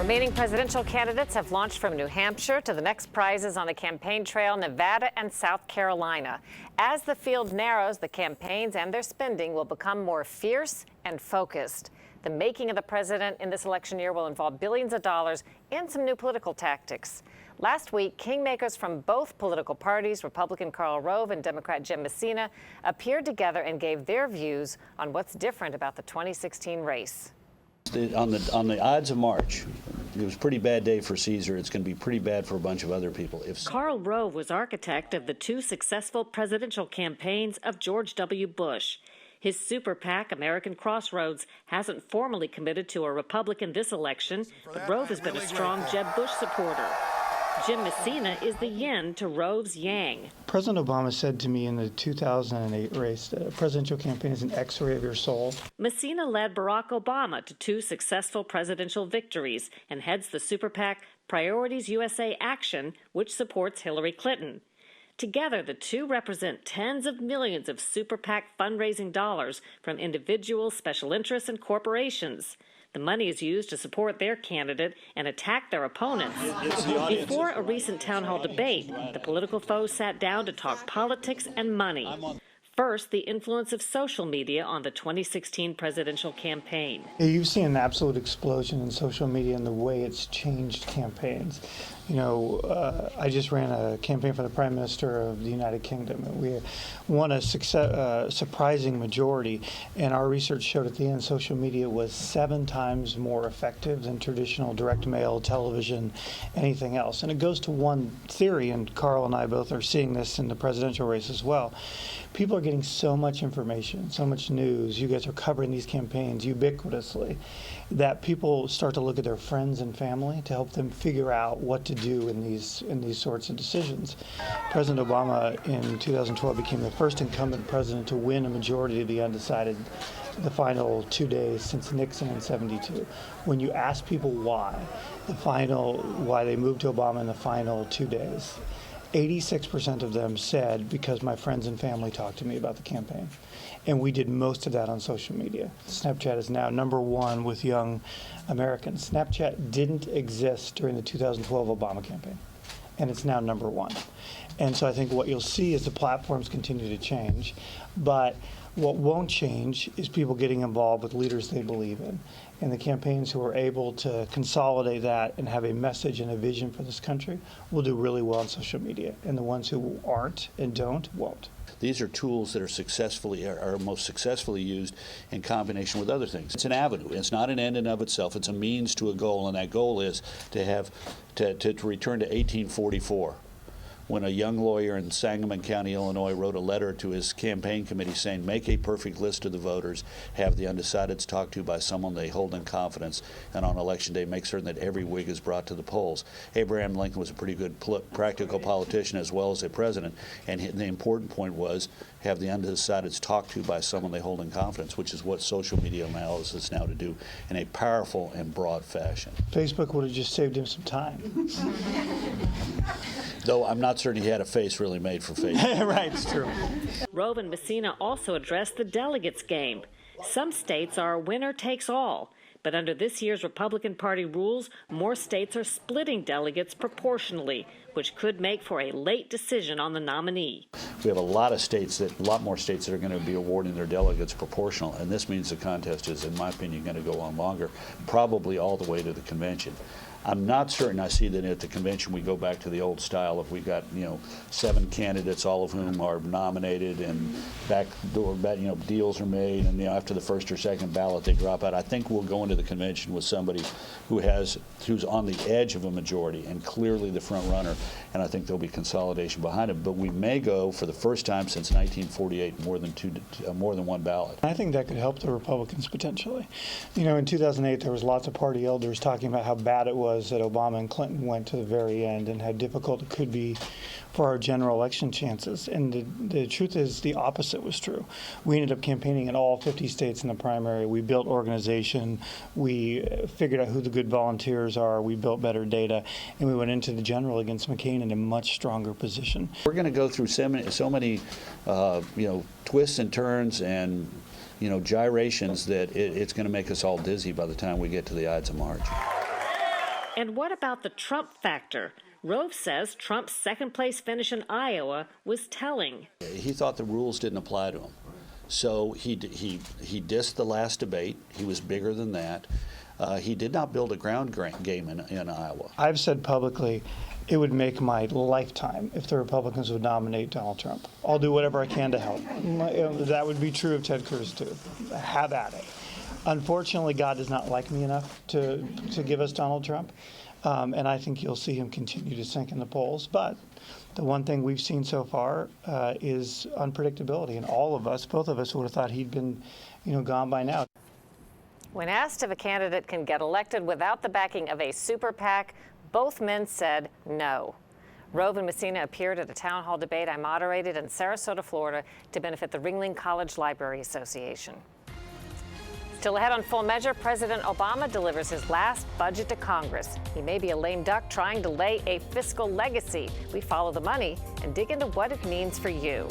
Remaining presidential candidates have launched from New Hampshire to the next prizes on the campaign trail, Nevada and South Carolina. As the field narrows, the campaigns and their spending will become more fierce and focused. The making of the president in this election year will involve billions of dollars and some new political tactics. Last week, kingmakers from both political parties, Republican Karl Rove and Democrat Jim Messina, appeared together and gave their views on what's different about the 2016 race. On the Ides of March, it was a pretty bad day for Caesar. It's going to be pretty bad for a bunch of other people. Karl Rove was architect of the two successful presidential campaigns of George W. Bush. His super PAC, American Crossroads, hasn't formally committed to a Republican this election, but Rove has been a strong Jeb Bush supporter. Jim Messina is the yin to Rove's yang. President Obama said to me in the 2008 race that a presidential campaign is an x-ray of your soul. Messina led Barack Obama to two successful presidential victories and heads the super PAC Priorities USA Action, which supports Hillary Clinton. Together, the two represent tens of millions of super PAC fundraising dollars from individuals, special interests, and corporations. The money is used to support their candidate and attack their opponents. Before a recent town hall debate, the political foes sat down to talk politics and money. First, the influence of social media on the 2016 presidential campaign. You've seen an absolute explosion in social media and the way it's changed campaigns. You know, I just ran a campaign for the Prime Minister of the United Kingdom. We won a surprising majority, and our research showed at the end social media was 7 times more effective than traditional direct mail, television, anything else. And it goes to one theory, and Karl and I both are seeing this in the presidential race as well. People are getting so much information, so much news. You guys are covering these campaigns ubiquitously that people start to look at their friends and family to help them figure out what to do in these sorts of decisions. President Obama in 2012 became the first incumbent president to win a majority of the undecided the final 2 days since Nixon in '72. When you ask people why they moved to Obama in the final 2 days, 86% of them said, because my friends and family talked to me about the campaign. And we did most of that on social media. Snapchat is now #1 with young Americans. Snapchat didn't exist during the 2012 Obama campaign, and it's now #1. And so I think what you'll see is the platforms continue to change, but what won't change is people getting involved with leaders they believe in. And the campaigns who are able to consolidate that and have a message and a vision for this country will do really well on social media. And the ones who aren't and don't, won't. These are tools that are most successfully used in combination with other things. It's an avenue. It's not an end in of itself. It's a means to a goal, and that goal is to return to 1844. When a young lawyer in Sangamon County, Illinois, wrote a letter to his campaign committee saying, make a perfect list of the voters, have the undecideds talked to by someone they hold in confidence, and on election day make certain that every Whig is brought to the polls. Abraham Lincoln was a pretty good practical politician as well as a president, and the important point was have the undecideds talked to by someone they hold in confidence, which is what social media allows us now to do in a powerful and broad fashion. Facebook would have just saved him some time. Though I'm not certain he had a face really made for Facebook. Right, it's true. Rove and Messina also addressed the delegates game. Some states are winner takes all, but under this year's Republican Party rules, more states are splitting delegates proportionally, which could make for a late decision on the nominee. We have a lot more states that are going to be awarding their delegates proportional, and this means the contest is, in my opinion, going to go on longer, probably all the way to the convention. I'm not certain I see that at the convention we go back to the old style if we got 7 candidates, all of whom are nominated, and backdoor deals are made, and after the first or second ballot they drop out. I think we'll go into the convention with somebody who's on the edge of a majority and clearly the front runner, and I think there'll be consolidation behind him. But we may go for the first time since 1948 more than one ballot. I think that could help the Republicans potentially. In 2008 there was lots of party elders talking about how bad it was that Obama and Clinton went to the very end and how difficult it could be for our general election chances. And the truth is the opposite was true. We ended up campaigning in all 50 states in the primary. We built organization. We figured out who the good volunteers are. We built better data. And we went into the general against McCain in a much stronger position. We're going to go through so many twists and turns and gyrations that it's going to make us all dizzy by the time we get to the Ides of March. And what about the Trump factor? Rove says Trump's second-place finish in Iowa was telling. He thought the rules didn't apply to him. So he dissed the last debate. He was bigger than that. He did not build a ground game in Iowa. I've said publicly it would make my lifetime if the Republicans would nominate Donald Trump. I'll do whatever I can to help. That would be true of Ted Cruz, too. Have at it. Unfortunately, God does not like me enough to give us Donald Trump. And I think you'll see him continue to sink in the polls. But the one thing we've seen so far is unpredictability. And all of us, both of us, would have thought he'd been, gone by now. When asked if a candidate can get elected without the backing of a super PAC, both men said no. Rove and Messina appeared at a town hall debate I moderated in Sarasota, Florida, to benefit the Ringling College Library Association. Still ahead on Full Measure, President Obama delivers his last budget to Congress. He may be a lame duck trying to lay a fiscal legacy. We follow the money and dig into what it means for you.